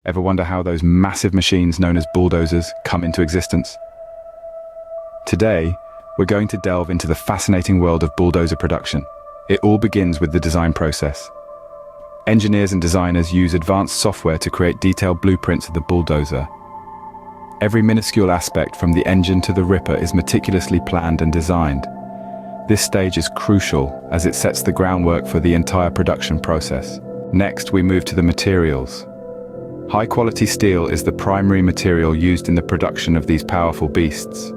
Ever wonder how those massive machines known as bulldozers come into existence? Today, we're going to delve into the fascinating world of bulldozer production. It all begins with the design process. Engineers and designers use advanced software to create detailed blueprints of the bulldozer. Every minuscule aspect from the engine to the ripper is meticulously planned and designed. This stage is crucial as it sets the groundwork for the entire production process. Next, we move to the materials. High-quality steel is the primary material used in the production of these powerful beasts.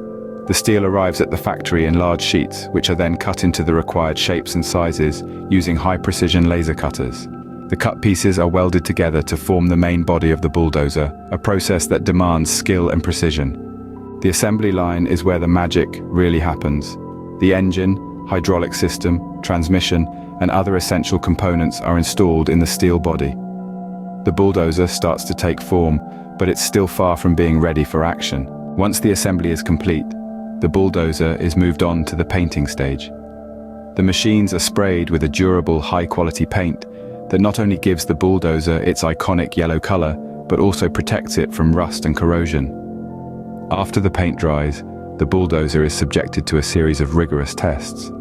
The steel arrives at the factory in large sheets, which are then cut into the required shapes and sizes using high-precision laser cutters. The cut pieces are welded together to form the main body of the bulldozer, a process that demands skill and precision. The assembly line is where the magic really happens. The engine, hydraulic system, transmission, and other essential components are installed in the steel body. The bulldozer starts to take form, but it's still far from being ready for action. Once the assembly is complete, the bulldozer is moved on to the painting stage. The machines are sprayed with a durable, high-quality paint that not only gives the bulldozer its iconic yellow color, but also protects it from rust and corrosion. After the paint dries, the bulldozer is subjected to a series of rigorous tests.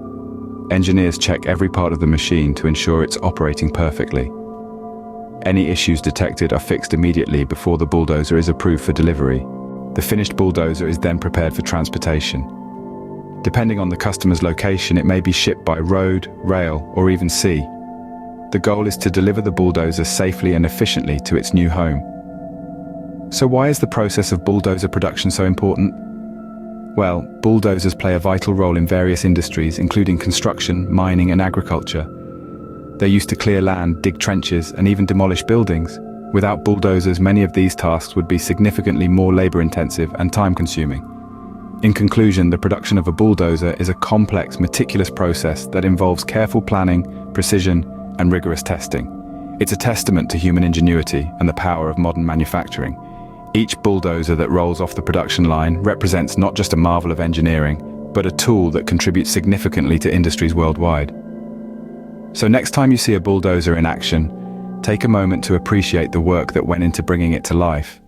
Engineers check every part of the machine to ensure it's operating perfectly. Any issues detected are fixed immediately before the bulldozer is approved for delivery. The finished bulldozer is then prepared for transportation. Depending on the customer's location, it may be shipped by road, rail, or even sea. The goal is to deliver the bulldozer safely and efficiently to its new home. So why is the process of bulldozer production so important? Well, bulldozers play a vital role in various industries, including construction, mining, and agriculture. They're used to clear land, dig trenches, and even demolish buildings. Without bulldozers, many of these tasks would be significantly more labor-intensive and time-consuming. In conclusion, the production of a bulldozer is a complex, meticulous process that involves careful planning, precision, and rigorous testing. It's a testament to human ingenuity and the power of modern manufacturing. Each bulldozer that rolls off the production line represents not just a marvel of engineering, but a tool that contributes significantly to industries worldwide. So next time you see a bulldozer in action, take a moment to appreciate the work that went into bringing it to life.